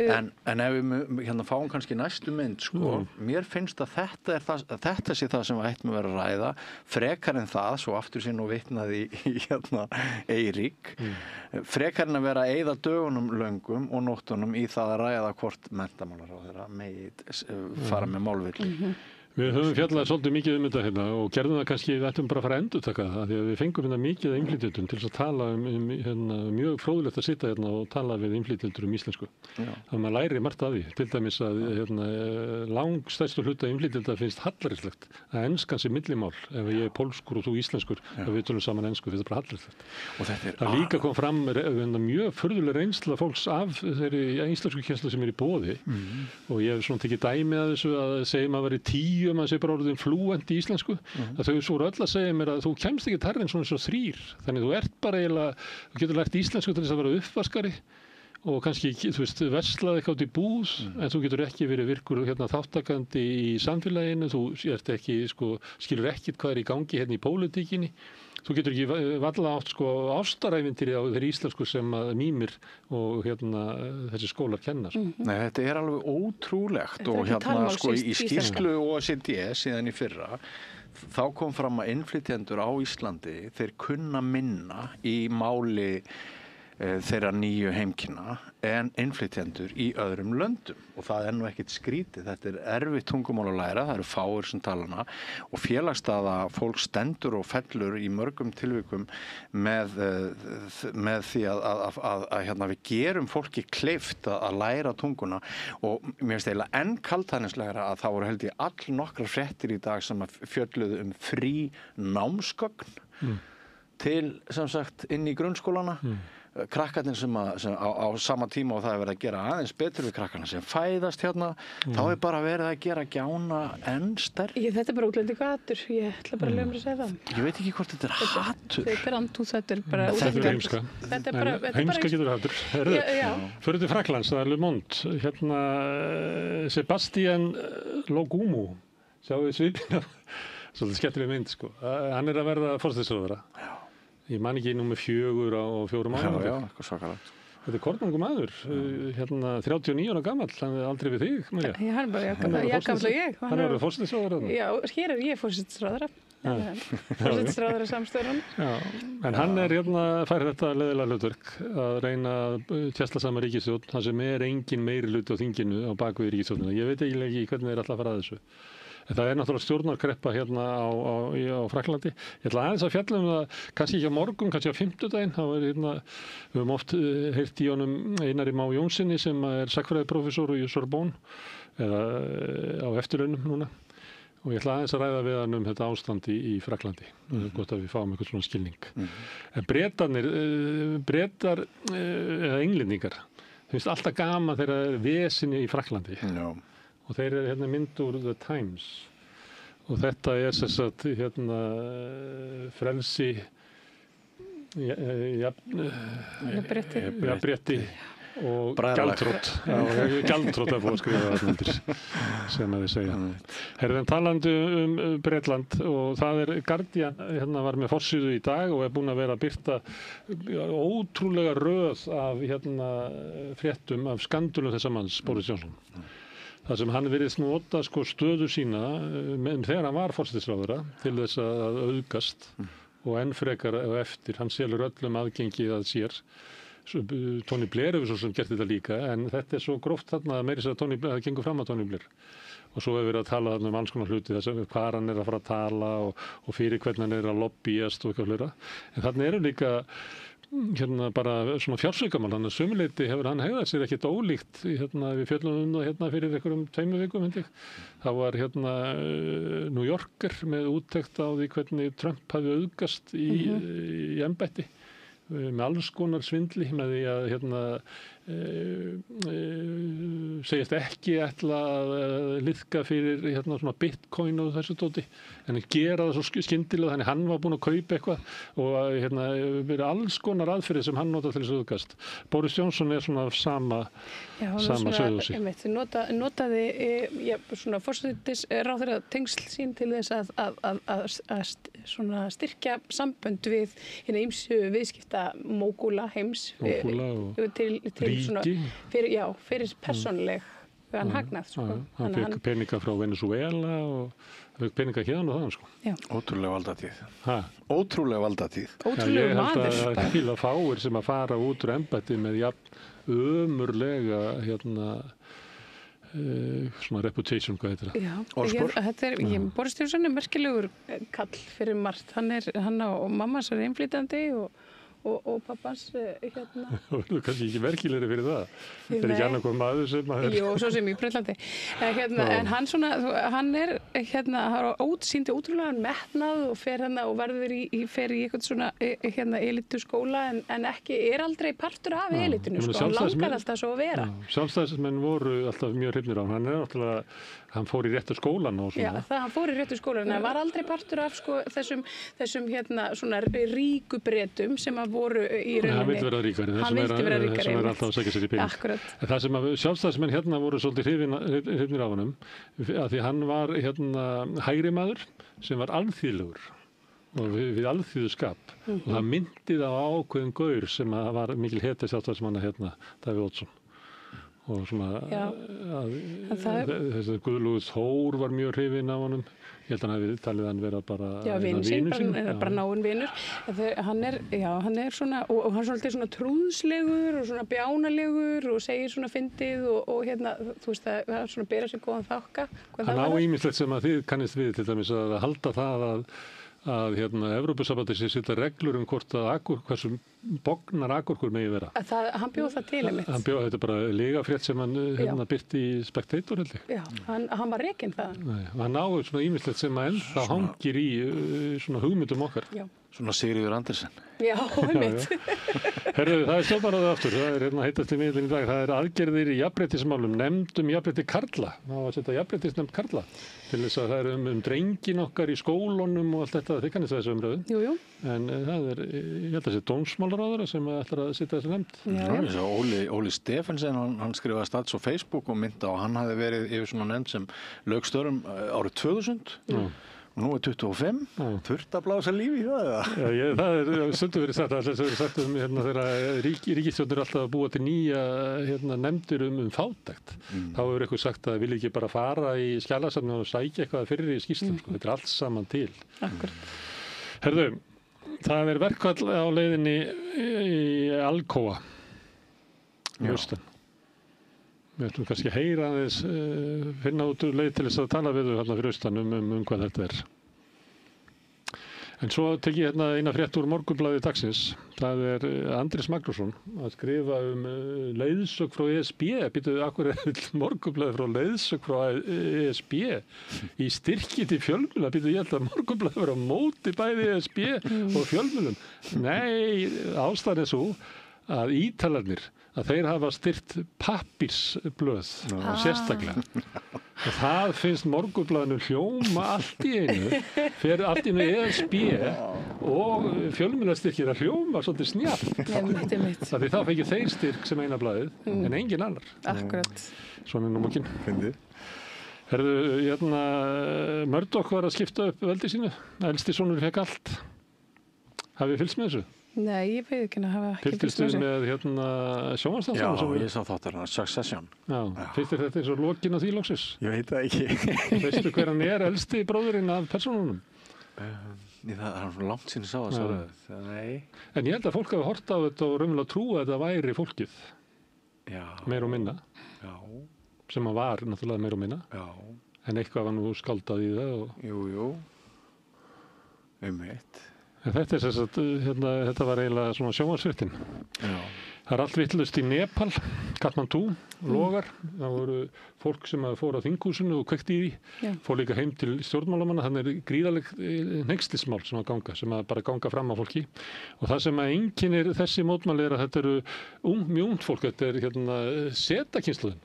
En ef við fáum kannski næstu mynd, mér finnst að þetta sé það sem við ættum að vera að ræða, frekar en það, svo aftur sinn og vitnaði í Eirík, frekar en að vera að eyða dögunum löngum og nóttunum í það að ræða hvort menntamálaráðherra megi fara með málvill. Við höfum fjallað svolítið mikið þetta og gerðum það kannski, við ættum bara að fara að endurtaka það því að við fengum mikið af innflytjendum til að tala mjög fróðilegt að sitja og tala við innflytjendur íslensku. Það maður læri margt af því, til dæmis að langstærstu hluta innflytjenda finnst hallærislegt að enskan sé millimál ef ég pólskur og þú íslenskur og við tölum saman ensku, þetta bara hallærislegt. Það líka kom fram mjög furðuleg reynsla fólks af þeirri íslensku kennslu sem í boði og ég hef tekið dæmi að þessu að segjum að veri 10 að sé bara orðin flúent í íslensku að þau svo öll að segja mér að þú kemst ekki hærra en svona 3 þannig þú ert bara þú getur lært íslensku til þess að vera uppvaskari og kannski, verslað eitthvað út í búð en þú getur ekki verið virkur þáttakandi í samfélaginu, þú ert ekki, skilur ekkert hvað í gangi í pólitíkinni. Þú getur ekki varla átt ástarævintýri á þeirri íslensku sem mýmir og þessi skólar kenna. Nei, þetta alveg ótrúlegt og í skýrslu OECD síðan í fyrra þá kom fram að innflytjendur á Íslandi þeir kunna minna í máli þeirra nýju heimkynna en innflytjendur í öðrum löndum og það nú ekkert skrítið, þetta erfitt tungumál að læra, það eru fáir sem tala hana og félagsstaða fólk stendur og fellur í mörgum tilvikum með því að við gerum fólki kleift að læra tunguna og mér finnst eiginlega enn kaldhæðnislegra að það voru held ég nokkrar fréttir í dag sem fjölluðu frí námsgögn til sem sagt inn í grunnskólana krakkarnir sem á sama tíma og það verið að gera aðeins betur við krakkarna sem fæðast þá bara verið að gera gjána enn stærri. Þetta bara útlendingahatur, ég ætla bara að lögum að segja það. Ég veit ekki hvort þetta hatur. Þetta andúð, þetta bara útlendingahatur. Þetta heimska. Heimska getur hatur. Fyrir til Frakklands, það Le Monde. Sebastian Logumu, sjáu við svipina. Svolítið skemmtileg mynd, Hann að verða forsætisráðherra. Ég man ekki númer 4 á 4 mánuðum. Já, eitthvað svakalegt. Þetta kornungur maður, 39 ára gamall, hann aldrei við þig, Marja. Hann bara, gamall og ég. Hann verður forsætisráðherra. Já, hér ég forsætisráðherra. Forsætisráðherra samstöðun. Já, en hann fær þetta leiðilega hlutverk að reyna að tjasla saman ríkisstjórn, það sem engin meiri hluti á þinginu á bakvið ríkisstjórnina. Ég veit eiginlega ekki hvernig þeir ætla að fara að þessu. Það náttúrulega stjórnarkreppa hérna á Frakklandi. Ég ætla aðeins að fjalla það, kannski ekki á morgun, kannski á fimmtudaginn. Við höfum oft heyrt í honum Einari Má Jónssoni sem sagnfræðiprófessor í Sorbonne, eða á eftirlaunum núna. Og ég ætla aðeins að ræða við hann þetta ástand í Frakklandi. Gott að við fáum eitthvað svona skilning. En Bretar eða englendingar, það finnst alltaf gaman þeirra vesinni í Frakklandi. Já. Og þeir hérna mynd úr The Times og þetta sem sagt frelsi jafnrétti og gjaldþrot. Gjaldþrot búið að skrifa það undir sem að þið segja. Herðan talandi Bretland og það Guardian var með forsíðu í dag og búin að vera að birta ótrúlega röð af fréttum af skandulum þessa manns, Boris Johnson. Það sem hann virðist nota stöðu sína þegar hann var forsætisráðherra til þess að auðgast og enn frekar og eftir. Hann selur öllum aðgengi að sér. Tony Blair hefur svo sem gert þetta líka en þetta svo gróft þarna að meira þess að það gengur fram að Tony Blair. Og svo hefur verið að tala þarna alls konar hluti þess að hvað hann að fara að tala og fyrir hvernig hann að lobbyast og eitthvað flera. En þarna eru líka bara svona fjársaukamál, þannig að sömuleyti hefur hann hegðað sér ekkert ólíkt við fjöllum það fyrir einhverjum 2 vikum þá var New Yorker með úttekt á því hvernig Trump hafi auðgast í embætti með alls konar svindli með því að segjast ekki ætla að liðka fyrir svona bitcoin og þessu dóti en gera það svo skyndilega þannig hann var búinn að kaupa eitthvað og verið alls konar aðferðir sem hann notar til þess auðgast. Boris Johnson svona sama sögðu notaði svona forsætisráðherra tengsl sín til þess að styrkja sambönd við hina ýmsu viðskiptamógúla heims til svona fyrir persónuleg hagnað. Hann fekk peninga frá Venezuela og fekk peninga hérna og þaðan. Ótrúlega valdatíð. Ótrúlega valdatíð. Ótrúlega maður. Ég held að hvíla fáir sem að fara út úr embætti með ömurlega svona reputation, hvað heitir það? Já, Boris Johnson merkilegur kall fyrir margt. Hann og mamma er innflytjandi og pappans Þú kannski ekki merkilegri fyrir það. Það ekki annað hvað maður sem Jú, svo sem í Bretlandi. En hann sýndi ótrúlega metnað og fer og verður fer í eitthvað svona elitu skóla en ekki aldrei partur af elitinu. Hann langar alltaf svo að vera. Sjálfstæðismenn voru alltaf mjög hrifnir á hann. Hann fór í réttu skólan og svona. Já, hann fór í réttu skólan en hann var aldrei partur af þessum svona ríku Bretum sem voru í rauninni. Hann vildi vera ríkari. Hann vildi vera ríkari. Sem alltaf að segja sér í pening. Akkurat. Það sem sjálfstæðismenn voru svolítið hrifnir af honum af því hann var hægri maður sem var alþýðlegur og við alþýðuskap og það myndið á ákveðin gaur sem var mikil hetja sjálfstæðismanna Davíð Oddsson. Og svona þessi Guðlaugur Þór var mjög hrifinn af honum. Ég held að hann hafi talið hann vera bara vinur sín, bara náinn vinur. Hann svona og hann svolítið svona trúðslegur og svona bjánalegur og segir svona fyndið og þú veist að það svona bera sér góðan þakka. Hann á ýmislegt sem að þið kannist við til dæmis að halda það að Evrópusambandið sé setja reglur hvort hversu bognar agúrkur megi vera. Hann bjóð það til einmitt. Hann bjóð þetta bara legafrétt sem hann birti í Spectator held ég. Já, hann var rekinn það. Hann á svona ýmislegt sem að ennþá hangir í svona hugmyndum okkar. Já. Svona Sigríður Andersen. Já, einmitt. Herðu, það stjórnarráðið aftur. Það heitast í miðlinn í dag. Það aðgerðir í jafnréttismálum, nefndum jafnrétti karla. Það var að setja jafnréttisnefnd karla. Til þess að það drengin okkar í skólunum og allt þetta. Þið kannist þessu umræðu. Jú. En það ég held að sé dómsmálaráðherra sem ætlar að setja þessu nefnd. Óli Stephensen, hann skrifaði stats á Facebook og mynda og hann hafði verið yfir svona nefnd sem lauk störfum árið 2000. Nú 25, þurft að blása lífi í það? Já, það stundum verið sagt, alltaf verið sagt þegar ríkisstjórnir alltaf að búa til nýja nefndir fátækt. Þá hefur eitthvað sagt að vilja ekki bara fara í skjalasafnið og sækja eitthvað fyrir í skýrslum. Þetta allt saman til. Akkurat. Herðu, það verkfall á leiðinni í Alcoa í austan. Við ætlum kannski að heyra aðeins, finna út leið til þess að tala við þau hérna fyrir austan hvað þetta En svo tek ég hérna eina frétt úr Morgunblaði dagsins. Það Andrés Magnússon að skrifa leiðsögn frá ESB. Býtu, akkur Morgunblaði frá leiðsögn frá ESB í styrki til fjölmiðla. Býtu, ég held að Morgunblaði vera á móti bæði ESB og fjölmiðlum. Nei, ástæðan svo að Ítalarnir að þeir hafa styrt pappírsblöð sérstaklega. Og það finnst Morgunblaðinu hljóma allt í einu ESB og fjölmiðlastyrkir að hljóma svolítið snjallt. Því þá fengið þeir styrk sem eina blaðið en engin annar. Akkurat. Svona númokkin. Herðu, Murdoch var að skipta upp veldi sínu. Elsti sonur fekk allt. Hafið fylgst með þessu? Nei, ég veit ekki að hafa ekki fylgst með þessu. Með sjónvarpsþáttunum? Já, ég sá þátturinn, Succession. Já, finnst þér þetta eins og lokin á því loksins? Ég veit það ekki. Veistu hver hann elsti bróðurinn af persónunum? Það svona langt síðan ég sá það. Nei. En ég held að fólk hafi hort á þetta og raunverulega trúa að þetta væri fólkið. Já. Meir og minna. Já. Sem að var náttúrulega meir og minna. Já. En eitthvað var nú skaldað í það. Jú. Einmitt. En þetta þetta var eiginlega svona sjónvarpsfréttin. Já. Það allt vitlaust í Nepal, Kathmandu, logar. Það voru fólk sem fór á þinghúsinu og kveikti í því. Já. Fór líka heim til stjórnmálamanna. Þannig gríðaleg hneykslismál sem að bara ganga fram á fólki. Og það sem að einkennir þessi mótmæli að þetta mjög ungt fólk. Þetta setakynslóðin.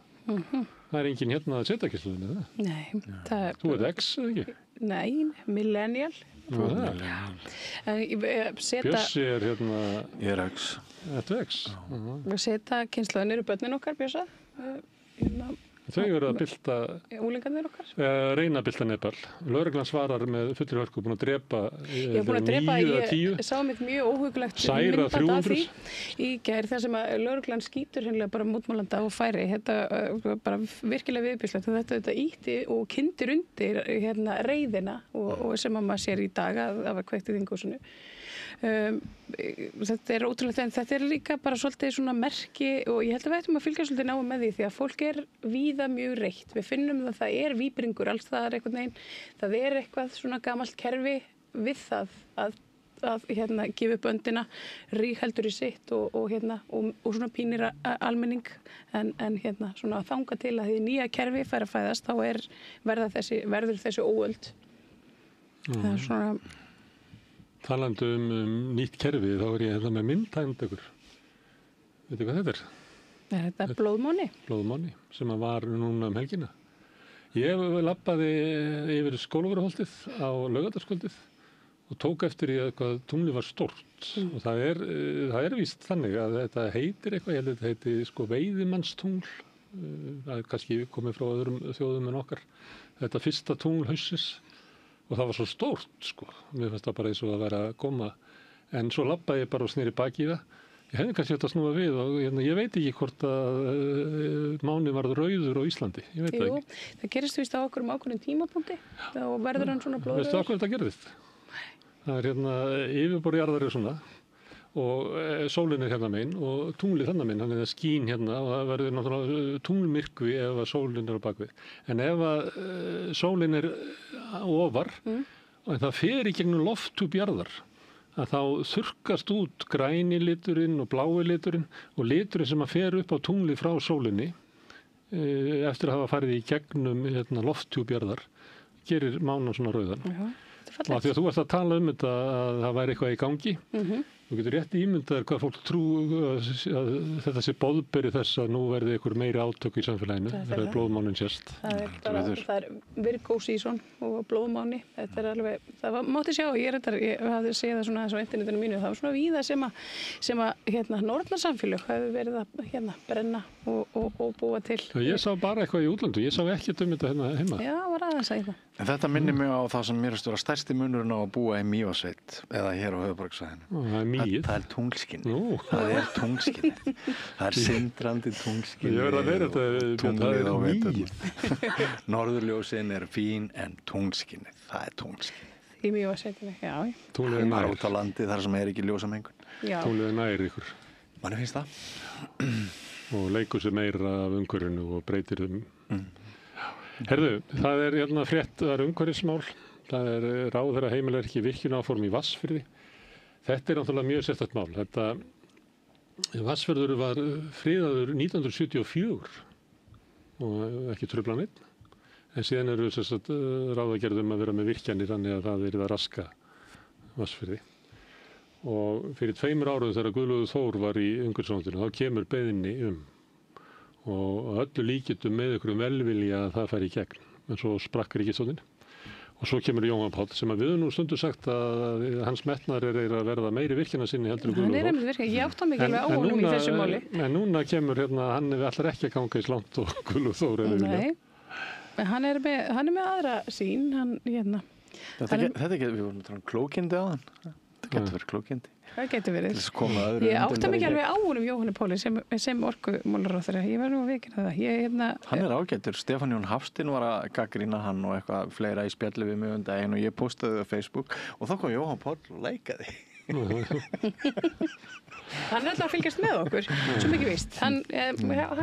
Það engin setakynslóðin, eða? Nei. Þú X, eða ekki? Nei, millennial. Bjössi Ég X. Þetta X. Setakynslóðin eru börnin okkar, Bjössa. Þau eru að bylta úlingarnir okkar? Reyna að bylta Nepal. Lögreglan svarar með fullir hörku búin að drepa 9 eða 10. Ég sá mitt mjög óhugulegt Særa 300 í gær þar sem að lögreglan skýtur hennilega bara mótmælanda og færi. Þetta bara virkilega viðbjóðslegt. Þetta ýtti og kyndir undir reiðina og sem að maður sér í dag að var kveikt í þinghúsinu. Þetta ótrúlegt en þetta líka bara svolítið svona merki og ég held að við ættum að fylgja svolítið náum með því því að fólk víða mjög reitt. Við finnum það víbringur alls það einhvern veginn. Það eitthvað svona gamalt kerfi við það að gefa upp öndina, rígheldur í sitt og svona pínir almenning en svona þanga til að því nýja kerfi fær að fæðast þá verður þessi óöld. Það svona Talandi nýtt kerfi, þá ég með myndtæmd ykkur. Veitu hvað þetta Þetta blóðmáni? Blóðmáni, sem var núna helgina. Ég labbaði yfir Skólavörðuholtið á Laugardalskvöldið og tók eftir í hvað tunglið var stórt. Og það víst þannig að þetta heitir eitthvað, ég held að þetta heiti veiðimannstungl. Það kannski komið frá öðrum þjóðum en okkar. Þetta fyrsta tungl hausins. Og það var svo stórt, Mér fannst það bara eins og að vera að koma. En svo labbaði ég bara og sneri baki í það. Ég hefði kannski þetta að snúa við og ég veit ekki hvort að máni varð rauður á Íslandi. Ég veit það ekki. Það gerist vist á okkur ákveðnum tímapunkti. Þá verður hann svona blóður. Veistu hvað þetta gerðist? Það yfirborð jarðar svona og sólin hérna megin og tunglið þannig megin, þannig að það skín hérna og það verður náttúrulega tunglmyrkvi ef að sólin á bakvið. En ef að sólin ofar og það fer í gegnum lofthjúp jarðar að þá þurrkast út græni liturinn og blái liturinn og liturinn sem að fer upp á tunglið frá sólinni eftir að hafa farið í gegnum lofthjúp jarðar gerir mánan svona rauðan. Og því að þú ert að tala þetta að það væri eitthvað í gangi þú getur rétt ímyndaður hvað fólk trú að þetta sé boðberi þess að nú verði einhver meiri átök í samfélaginu þegar blóðmánin sést. Það Virgo season og blóðmáni það mátti sjá, ég hafði séð það svona á internetinu mínu, það var svona víða sem að norðurlandssamfélög hafi verið að brenna og búa til. Ég sá bara eitthvað í útlandu, ég sá ekkert þetta heima. Já, var aðeins að það. En þetta minnir mig á það sem mér að stærsti munurinn á að búa í Mývatnssveit eða hér á höfuðborgarsvæðinu. Það tunglskinnið. Það tunglskinnið. Það sindrandi tunglskinnið. Ég verð að vera þetta. Tunglið á veturna. Norðurljósin fín en tunglskinnið. Það tunglskinnið. Í Mývatnssveitinni, já. Tunglið nær. Út á landi þar sem ekki ljósamengun. Tunglið nær ykkur. Manni finnst það. Og leikur sér meira af umhverfinu og breytir þeim. Herðu, það er hérna frétt, það er umhverfismál, það er ráðherra heimilar ekki virkjunaráform í Vatnsfirði. Þetta er náttúrulega mjög sérstakt mál. Þetta Vatnsfjörður var friðaður 1974 og ekki trufla neitt. En síðan eru ráðagerðum að vera með virkjanir þannig að það er að raska Vatnsfirði. Og fyrir 2 árum þegar Guðlaugur Þór var í umhverfisráðuneytinu þá kemur beiðni og öllu líkindum með ykkur velvilja að það færi í gegn. En svo sprakk ríkisstjórnin. Og svo kemur Jóhann Páll sem að við höfum nú stundu sagt að hans metnaður er að verða meiri virkjana sinni heldur en Guðlaugur Þór. Hann er einmitt virkjana, ég átta mig alveg á honum í þessu máli. En núna kemur hann ætlar ekki að ganga í slant og Guðlaugur Þór er vilja. Nei, hann er með aðra sín, Þetta getur, við vorum að tala um klókindi á hann. Þetta getur verið klókindi. Það getur verið. Ég átta mig alveg á honum Jóhanni Páli sem orkumálaráðherra. Ég var nú að viðurkenna það. Hann er ágætur. Stefán Jón Hafstein var að gagnrýna hann og eitthvað fleira í spjalli við mig daginn og ég postaði það á Facebook og þá kom Jóhann Páll og leikaði. Hann er alltaf að fylgjast með okkur, svo mikið víst. Hann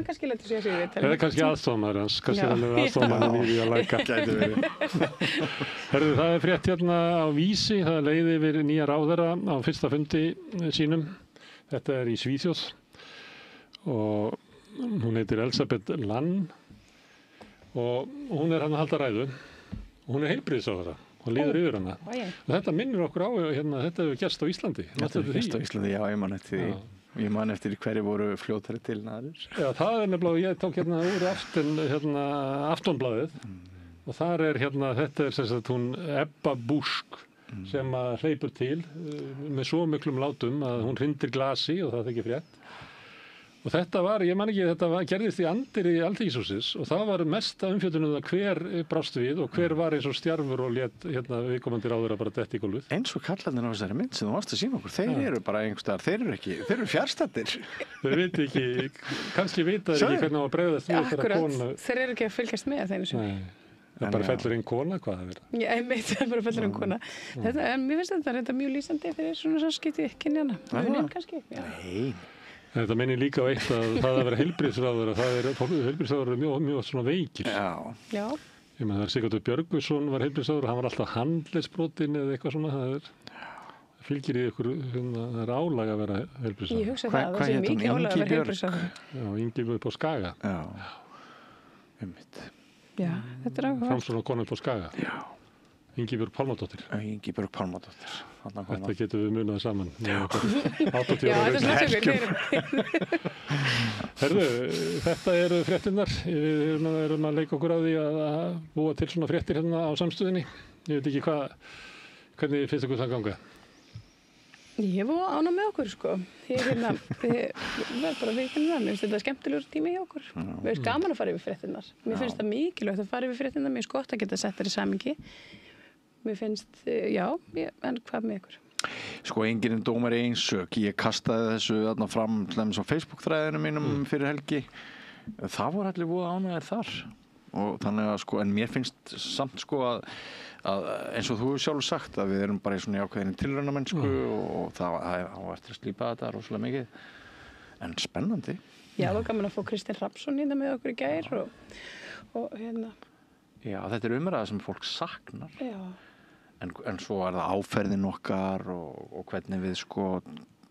kannski letur sig að segja við. Eða kannski aðstofamæður hans, kannski hann er aðstofamæður í að læka. Gæti verið. Herðu, það er frétt hérna á Vísi, það leiði yfir nýja ráðherra á fyrsta fundi sínum. Þetta er í Svíþjóð og hún heitir Elisabeth Lann og hún er hann að halda ræðu og hún er heilbrigðisráðherra. Hún líður yfir hana. Og þetta minnir okkur á, þetta hefur gerst á Íslandi. Þetta hefur gerst á Íslandi, já, ég man eftir því. Ég man eftir hverju voru fljótari til aðrir. Já, það er nefnilega, ég tók úr Aftonblaðið og þar er þetta er sem sagt hún Ebba Busk sem að hleypur til með svo miklum látum að hún hrindir glasi og það þykir frétt. Og þetta var, ég man ekki, gerðist í anddyri Alþingishússins og það var mesta umfjöllun hver brást við og hver var eins og stjarfur og lét viðkomandi ráðherra bara detta í gólfið. Eins og kallarnir á þessari mynd sem þú varst að sýna okkur, þeir eru bara einhverstaðar, þeir eru fjarstaddir. Þeir viti ekki, kannski vita þeir ekki hvernig á að bregðast við þeirra kona. Akkurat, þeir eru ekki að fylgjast með þeim sem. Það bara fellur inn kona, hvað það er? Já, einmitt, það bara fellur inn kona. Mér finnst þetta mjög lýsandi fyrir svona samskipti kynjanna. Þetta minnir líka á eitt að það að vera heilbrigðisráðherra, heilbrigðisráðherra mjög svona veikir. Já. Ég meina það er Sigurður Björgvinsson var heilbrigðisráðherra, hann var alltaf handleggsbrotinn eða eitthvað svona, það fylgir í ykkur, það er álag að vera heilbrigðisráðherra. Ég hugsa það sé mikið álag að vera heilbrigðisráðherra. Já, Ingibjörg upp á Skaga. Já, einmitt. Já, þetta er áhuga. Framsóknar kona upp á Skaga. Já. Ingibjörg Pálmadóttir. Ingibjörg Pálmadóttir. Þetta getum við munað saman. Já, þetta er sluttökur. Herðu, þetta eru fréttinnar. Við erum að leika okkur á því að búa til svona fréttir hérna á samstöðinni. Ég veit ekki hvernig finnst ykkur það ganga? Ég var ánægð með okkur, sko. Ég verð bara viðurkenna það. Mér finnst þetta skemmtilegur tími hjá okkur. Mér finnst gaman að fara yfir fréttinnar. Mér finnst það mikilvægt að fara yfir fréttinnar. Mér finnst gott að geta sett þær í samhengi. Mér finnst, en hvað með ykkur? Sko, enginn dómari einsök. Ég kastaði þessu þarna fram á Facebook-þræðinu mínum fyrir helgi. Það voru allir voða ánægðir þar. Og þannig að, sko, en mér finnst samt, sko, að eins og þú hefur sjálf sagt að við erum bara í svona ákveðinni tilraunamennsku og það á eftir að slípa þetta rosalega mikið. En spennandi. Já, það var gaman að fá Kristinn Hrafnsson hérna með okkur í gær og hérna. Já, þetta er umræða sem fólk saknar. Já. En svo er það áferðin okkar og hvernig við sko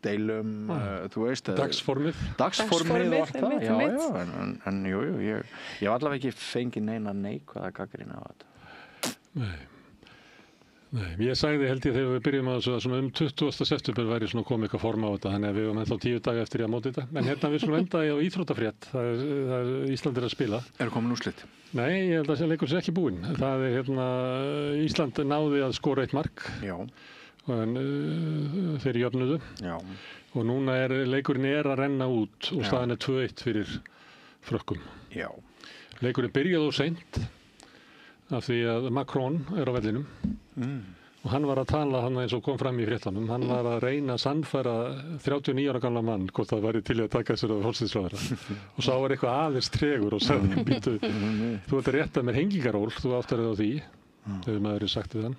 deilum, þú veist. Dagsformið og allt það. Já, en jú, ég hef allavega ekki fengið neina neikvæða gagnrýni á þetta. Nei, ég sagði held ég þegar við byrjum að svona 20. september væri svona komið eitthvað form á þetta, þannig að við varum ennþá 10 daga eftir að móti þetta. En hérna við svona enda á íþróttafrétt, það er Ísland að spila. Er komin úrslit? Nei, ég held að leikur sér ekki búinn. Það er Ísland náði að skora 1 mark. Já. En þeir jöfnuðu. Já. Og núna leikurinn að renna út og staðan 2-1 fyrir Frökkum. Já. Leikurinn byrjaði of seint. Af því að Macron er á vellinum og hann var að tala hann eins og kom fram í fréttanum, hann var að reyna að sannfæra 39 ára gamla mann hvort það væri til að taka sér af forsætisráðherra og sá var eitthvað aðeins tregur og sagði, býtu, þú ert að rétta mér hengingaról, þú áttar þig á því, hefur maðurinn sagt við hann.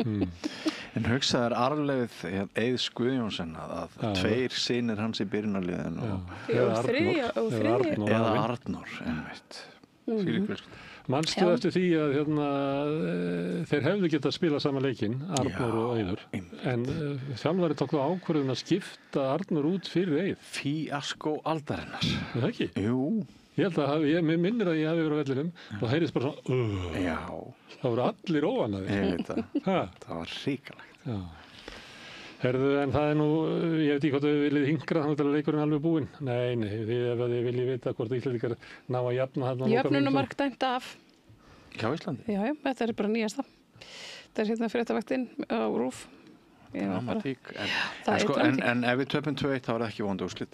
En hugsaður Arnleif Eiðs Guðjónsson að tveir synir hans í byrjunarliðinu eða Arnór einmitt Manstu eftir því að þeir hefðu getað að spila sama leikinn, Arnór og Eiður, en þjálfari tók þá ákvörðun að skipta Arnór út fyrir Eið. Fíaskó aldarinnar. Er það ekki? Jú. Ég held að mér minnir að ég hafi verið á vellinum og það heyrðist bara svona Já. Það voru allir óvanaðir. Ég veit það. Það var hrikalegt. Já. Herðu, en það nú, ég veit ekki hvort við viljið hingra þannig að leikurinn alveg búinn. Nei, ef þið viljið vita hvort Íslendingar ná að jafna þarna. Jöfnunarmark dæmt af. Hjá Íslandi? Já, þetta bara nýjasta. Það hérna fréttavaktinn á RÚV. Dramatík. En ef við töpum 2-1 þá er það ekki vondu úrslit.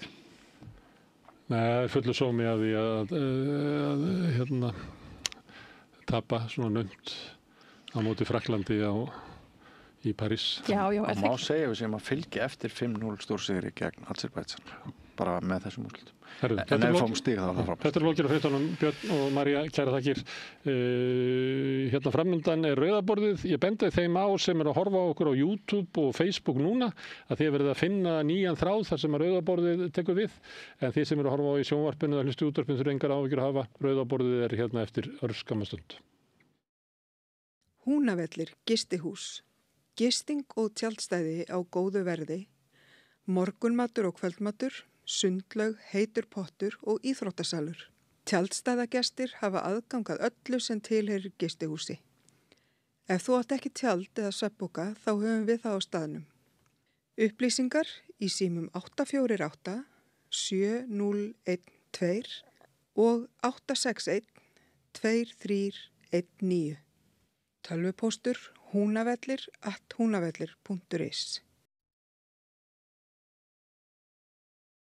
Nei, fullu sómi að því að tapa svona naumt á móti Frakklandi í París. Já, það má segja við sem að fylgja eftir 5-0 stórsigri gegn Azerbaijan bara með þessum úrslitum. En ef við fáum stig þá er það frábært. Þetta er lokið á fréttunum, Björn og María, kæra þakkir. Hérna framundan er rauðaborðið. Ég bendi þeim á sem er að horfa á okkur á YouTube og Facebook núna að þið verðið að finna nýjan þráð þar sem að rauðaborðið tekur við. En þið sem eru að horfa á í sjónvarpinu eða hlustu útvarpinu þurfa engar áhyggjur að hafa. Rauðaborðið er hérna eftir örskamma stund. Húnavellir gistihús. Gisting og tjaldstæði á góðu verði, morgunmatur og kvöldmatur, sundlaug, heitur pottur og íþróttasalur. Tjaldstæðagestir hafa aðgangað öllu sem tilheyrir gistihúsi. Ef þú átt ekki tjald eða svefnpoka þá höfum við það á staðnum. Upplýsingar í símum 848 7012 og 861 2319. Tölvupóstur hunavellir@hunavellir.is